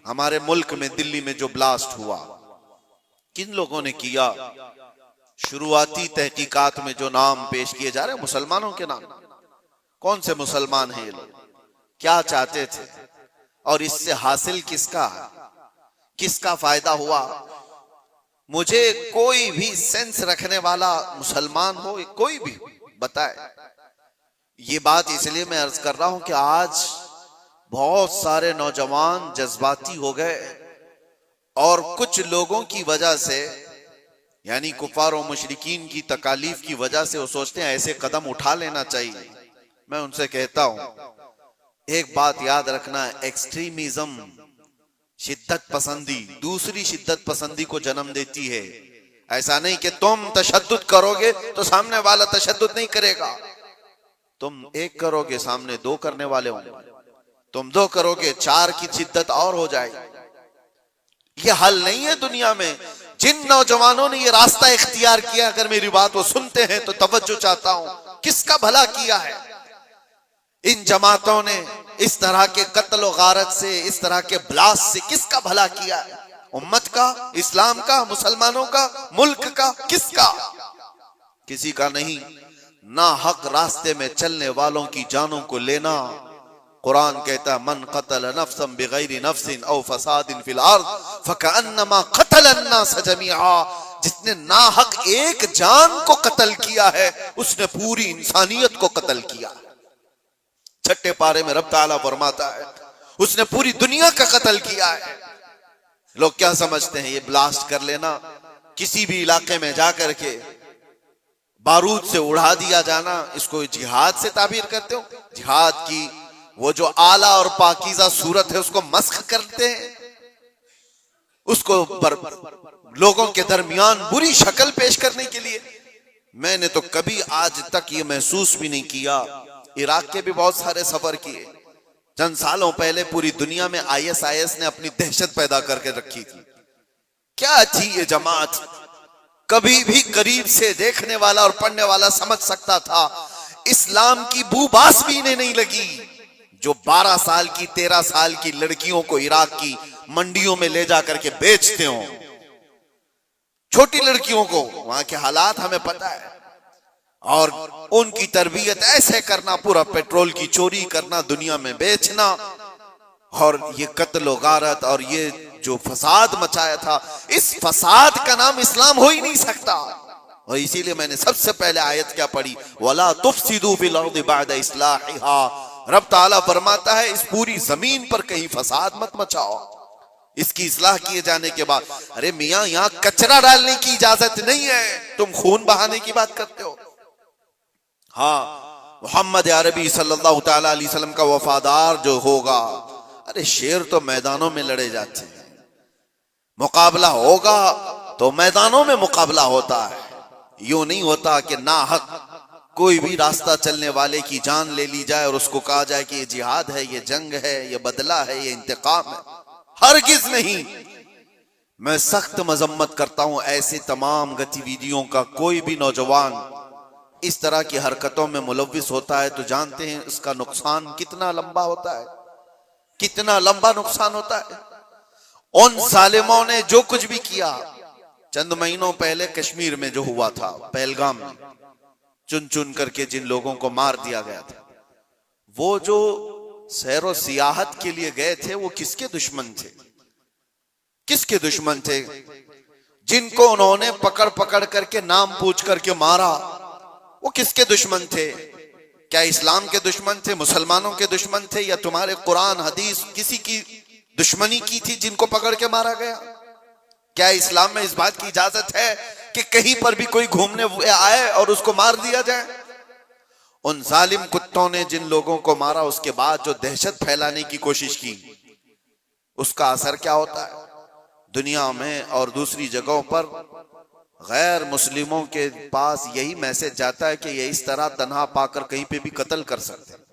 ہمارے ملک میں دلی میں جو بلاسٹ ہوا، کن لوگوں نے کیا؟ شروعاتی تحقیقات میں جو نام پیش کیے جا رہے ہیں مسلمانوں کے نام. کون سے مسلمان ہیں یہ لوگ؟ کیا چاہتے تھے؟ اور اس سے حاصل کس کا فائدہ ہوا؟ مجھے کوئی بھی سینس رکھنے والا مسلمان ہو، کوئی بھی بتائے. یہ بات اس لیے میں عرض کر رہا ہوں کہ آج بہت سارے نوجوان جذباتی ہو گئے، اور کچھ لوگوں کی وجہ سے، یعنی کفار و مشرکین کی تکالیف کی وجہ سے، وہ سوچتے ہیں ایسے قدم اٹھا لینا چاہیے. میں ان سے کہتا ہوں ایک بات یاد رکھنا، ایکسٹریمزم، شدت پسندی، دوسری شدت پسندی کو جنم دیتی ہے. ایسا نہیں کہ تم تشدد کرو گے تو سامنے والا تشدد نہیں کرے گا. تم ایک کرو گے، سامنے دو کرنے والے ہوں گے. تم دو کرو گے، چار کی شدت اور ہو جائے گی. یہ حل نہیں ہے دنیا میں. جن نوجوانوں نے یہ راستہ اختیار کیا، اگر میری بات وہ سنتے ہیں تو توجہ چاہتا ہوں، کس کا بھلا کیا ہے؟ ان جماعتوں نے اس طرح کے قتل و غارت سے، اس طرح کے بلاس سے کس کا بھلا کیا ہے؟ امت کا، اسلام کا، مسلمانوں کا، ملک کا، کس کا؟ کسی کا نہیں. ناحق راستے میں چلنے والوں کی جانوں کو لینا. قرآن کہتا ہے من قتل نفسا بغیر نفس او فساد فی الارض فکأنما قتل الناس جميعا. جس نے ناحق ایک جان کو قتل کیا ہے، اس نے پوری انسانیت کو قتل کیا. چھٹے پارے میں رب تعالیٰ فرماتا ہے اس نے پوری دنیا کا قتل کیا ہے. لوگ کیا سمجھتے ہیں یہ بلاسٹ کر لینا، کسی بھی علاقے میں جا کر کے بارود سے اڑا دیا جانا، اس کو جہاد سے تعبیر کرتے ہو؟ جہاد کی وہ جو اعلیٰ اور پاکیزہ صورت ہے اس کو مسخ کرتے ہیں، اس کو لوگوں کے درمیان بری شکل پیش کرنے کے لیے. میں نے تو کبھی آج تک یہ محسوس بھی نہیں کیا. عراق کے بھی بہت سارے سفر کیے. چند سالوں پہلے پوری دنیا میں IS نے اپنی دہشت پیدا کر کے رکھی تھی. کیا تھی یہ جماعت؟ کبھی بھی قریب سے دیکھنے والا اور پڑھنے والا سمجھ سکتا تھا اسلام کی بو باس بھی انہیں نہیں لگی. جو 12 سال کی 13 سال کی لڑکیوں کو عراق کی منڈیوں میں لے جا کر کے بیچتے ہوں، چھوٹی لڑکیوں کو، وہاں کے حالات ہمیں پتہ ہے، اور ان کی تربیت ایسے کرنا، پورا پیٹرول کی چوری کرنا، دنیا میں بیچنا، اور یہ قتل و غارت اور یہ جو فساد مچایا تھا، اس فساد کا نام اسلام ہو ہی نہیں سکتا. اور اسی لیے میں نے سب سے پہلے آیت کیا پڑھی؟ وَلَا تُفْسِدُوا فِي الْأَرْضِ بَعْدَ إِصْلَاحِهَا. رب تعالیٰ فرماتا ہے اس پوری زمین پر کہیں فساد مت مچاؤ اس کی اصلاح کیے جانے کے بعد. ارے میاں یہاں کچرا ڈالنے کی اجازت نہیں ہے، تم خون بہانے کی بات کرتے ہو. ہاں، محمد عربی صلی اللہ تعالی علیہ وسلم کا وفادار جو ہوگا، ارے شیر تو میدانوں میں لڑے جاتے ہیں، مقابلہ ہوگا تو میدانوں میں مقابلہ ہوتا ہے. یوں نہیں ہوتا کہ ناحق کوئی بھی راستہ چلنے والے کی جان لے لی جائے اور اس کو کہا جائے کہ یہ جہاد ہے، یہ جنگ ہے، یہ بدلہ ہے، یہ انتقام ہے. ہرگز نہیں. میں سخت مذمت کرتا ہوں ایسے تمام گتیویدیوں کا. کوئی بھی نوجوان اس طرح کی حرکتوں میں ملوث ہوتا ہے تو جانتے ہیں اس کا نقصان کتنا لمبا ہوتا ہے، کتنا لمبا نقصان ہوتا ہے. ان ظالموں نے جو کچھ بھی کیا، چند مہینوں پہلے کشمیر میں جو ہوا تھا، پہلگام میں چن چن کر کے جن لوگوں کو مار دیا گیا تھا، وہ جو سیر و سیاحت کے لیے گئے تھے وہ کس کے دشمن تھے؟ کس کے دشمن تھے؟ جن کو انہوں نے پکڑ پکڑ کر کے نام پوچھ کر کے مارا، وہ کس کے دشمن تھے؟ کیا اسلام کے دشمن تھے، مسلمانوں کے دشمن تھے، یا تمہارے قرآن حدیث کسی کی دشمنی کی تھی جن کو پکڑ کے مارا گیا؟ کیا اسلام میں اس بات کی اجازت ہے کہ کہیں پر بھی کوئی گھومنے آئے اور اس کو مار دیا جائے؟ ان ظالم کتوں نے جن لوگوں کو مارا، اس کے بعد جو دہشت پھیلانے کی کوشش کی، اس کا اثر کیا ہوتا ہے دنیا میں اور دوسری جگہوں پر؟ غیر مسلموں کے پاس یہی میسج جاتا ہے کہ یہ اس طرح تنہا پا کر کہیں پہ بھی قتل کر سکتے ہیں.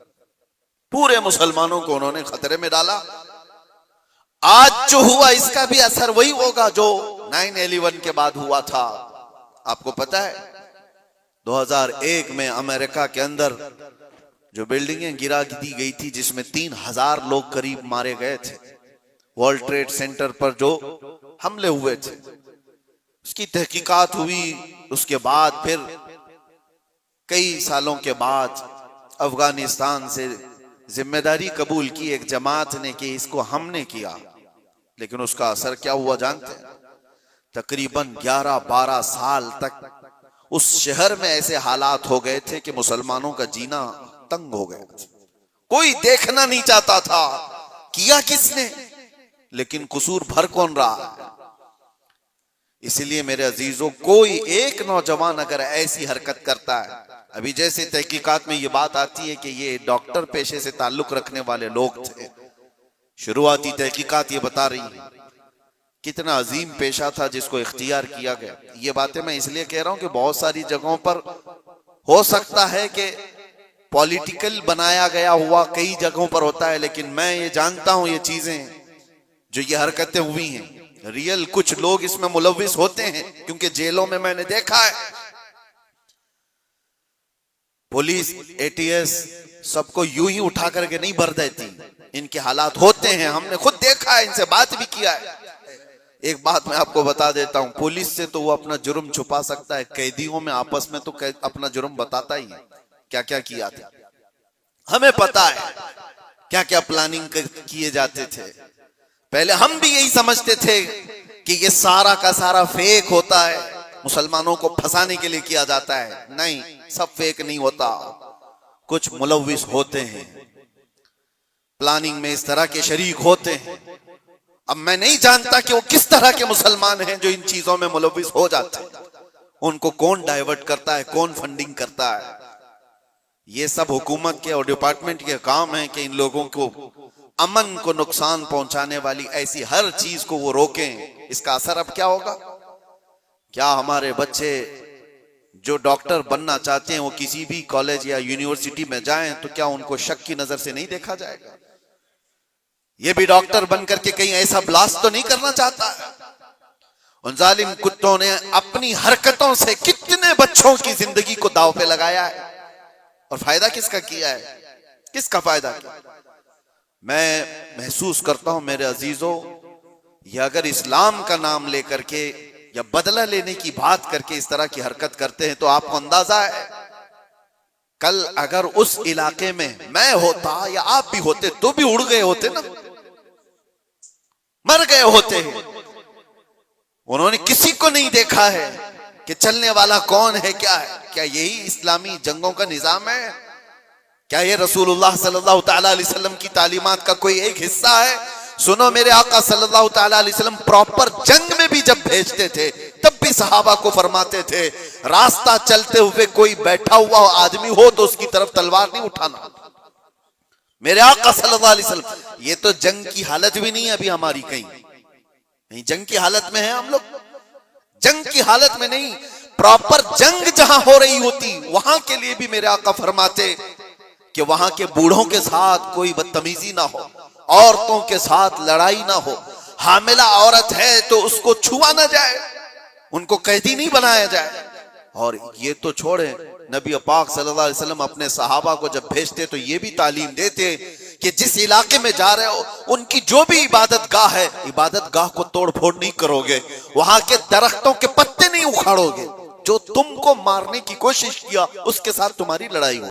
پورے مسلمانوں کو انہوں نے خطرے میں ڈالا. آج جو ہوا اس کا بھی اثر وہی ہوگا جو 9/11 کے بعد ہوا تھا. آپ کو پتا ہے 2001 میں امریکہ کے اندر جو بلڈنگیں گرا دی گئی تھی، جس میں 3000 لوگ قریب مارے گئے تھے، ورلڈ ٹریڈ سینٹر پر جو حملے ہوئے تھے، اس کی تحقیقات ہوئی. اس کے بعد پھر کئی سالوں کے بعد افغانستان سے ذمہ داری قبول کی ایک جماعت نے کہ اس کو ہم نے کیا، لیکن اس کا اثر کیا ہوا جانتے ہیں؟ تقریباً 11-12 سال تک اس شہر میں ایسے حالات ہو گئے تھے کہ مسلمانوں کا جینا تنگ ہو گیا تھا. کوئی دیکھنا نہیں چاہتا تھا کیا کس نے، لیکن قصور بھر کون رہا ہے. اس لیے میرے عزیزوں، کوئی ایک نوجوان اگر ایسی حرکت کرتا ہے، ابھی جیسے تحقیقات میں یہ بات آتی ہے کہ یہ ڈاکٹر پیشے سے تعلق رکھنے والے لوگ تھے، شروعاتی تحقیقات یہ بتا رہی ہیں کتنا عظیم پیشہ تھا جس کو اختیار کیا گیا. یہ باتیں میں اس لیے کہہ رہا ہوں کہ بہت ساری جگہوں پر ہو سکتا ہے کہ پولیٹیکل بنایا گیا ہوا کئی جگہوں پر ہوتا ہے، لیکن میں یہ جانتا ہوں یہ چیزیں جو یہ حرکتیں ہوئی ہیں، ریئل کچھ لوگ اس میں ملوث ہوتے ہیں، کیونکہ جیلوں میں نے دیکھا ہے پولیس ATS سب کو یوں ہی اٹھا کر کے نہیں بھر دیتی، ان کے حالات ہوتے ہیں، ہم نے خود دیکھا ہے، ان سے بات بھی کیا ہے. ایک بات میں آپ کو بتا دیتا ہوں، پولیس سے تو وہ اپنا جرم چھپا سکتا ہے، قیدیوں میں آپس میں تو اپنا جرم بتاتا ہی ہے کیا کیا کیا تھا. ہمیں پتا ہے کیا کیا پلاننگ کیے جاتے تھے. پہلے ہم بھی یہی سمجھتے تھے کہ یہ سارا کا سارا فیک ہوتا ہے، مسلمانوں کو پھنسانے کے لیے کیا جاتا ہے. نہیں، سب فیک نہیں ہوتا، کچھ ملوث ہوتے ہیں، پلاننگ میں اس طرح کے شریک ہوتے ہیں. اب میں نہیں جانتا کہ وہ کس طرح کے مسلمان ہیں جو ان چیزوں میں ملوث ہو جاتے ہیں، ان کو کون ڈائیورٹ کرتا ہے، کون فنڈنگ کرتا ہے. یہ سب حکومت کے اور ڈپارٹمنٹ کے کام ہیں کہ ان لوگوں کو امن کو نقصان پہنچانے والی ایسی ہر چیز کو وہ روکیں. اس کا اثر اب کیا ہوگا؟ کیا ہمارے بچے جو ڈاکٹر بننا چاہتے ہیں وہ کسی بھی کالج یا یونیورسٹی میں جائیں تو کیا ان کو شک کی نظر سے نہیں دیکھا جائے گا؟ یہ بھی ڈاکٹر بن کر کے کہیں ایسا بلاسٹ تو نہیں کرنا چاہتا ہے؟ ان ظالم کتوں نے اپنی حرکتوں سے کتنے بچوں کی زندگی کو داؤ پہ لگایا ہے، اور فائدہ کس کا کیا ہے؟ کس کا فائدہ کیا؟ میں محسوس کرتا ہوں میرے عزیزوں، یہ اگر اسلام کا نام لے کر کے یا بدلہ لینے کی بات کر کے اس طرح کی حرکت کرتے ہیں تو آپ کو اندازہ ہے کل اگر اس علاقے میں میں ہوتا یا آپ بھی ہوتے تو بھی اڑ گئے ہوتے نا، مر گئے ہوتے ہیں. انہوں نے کسی کو نہیں دیکھا ہے کہ چلنے والا کون ہے، کیا ہے. کیا یہی اسلامی جنگوں کا نظام ہے؟ کیا یہ رسول اللہ صلی اللہ تعالی علیہ وسلم کی تعلیمات کا کوئی ایک حصہ ہے؟ سنو، میرے آقا صلی اللہ تعالی علیہ وسلم پراپر جنگ میں بھی جب بھیجتے تھے تب بھی صحابہ کو فرماتے تھے راستہ چلتے ہوئے کوئی بیٹھا ہوا آدمی ہو تو اس کی طرف تلوار نہیں اٹھانا. میرے آقا صلی اللہ علیہ وسلم، یہ تو جنگ کی حالت بھی نہیں ہے ابھی ہماری، کہیں جنگ کی حالت میں ہیں ہم لوگ؟ جنگ کی حالت میں نہیں، پراپر جنگ جہاں ہو رہی ہوتی وہاں کے لیے بھی میرے آقا فرماتے کہ وہاں کے بوڑھوں کے ساتھ کوئی بدتمیزی نہ ہو، عورتوں کے ساتھ لڑائی نہ ہو، حاملہ عورت ہے تو اس کو چھوا نہ جائے، ان کو قیدی نہیں بنایا جائے. اور یہ تو چھوڑیں، نبی پاک صلی اللہ علیہ وسلم اپنے صحابہ کو جب بھیجتے تو یہ بھی تعلیم دیتے کہ جس علاقے میں جا رہے ہو ان کی جو بھی عبادت گاہ ہے، عبادت گاہ کو توڑ پھوڑ نہیں کرو گے، وہاں کے درختوں کے پتے نہیں اکھاڑو گے، جو تم کو مارنے کی کوشش کیا اس کے ساتھ تمہاری لڑائی ہو.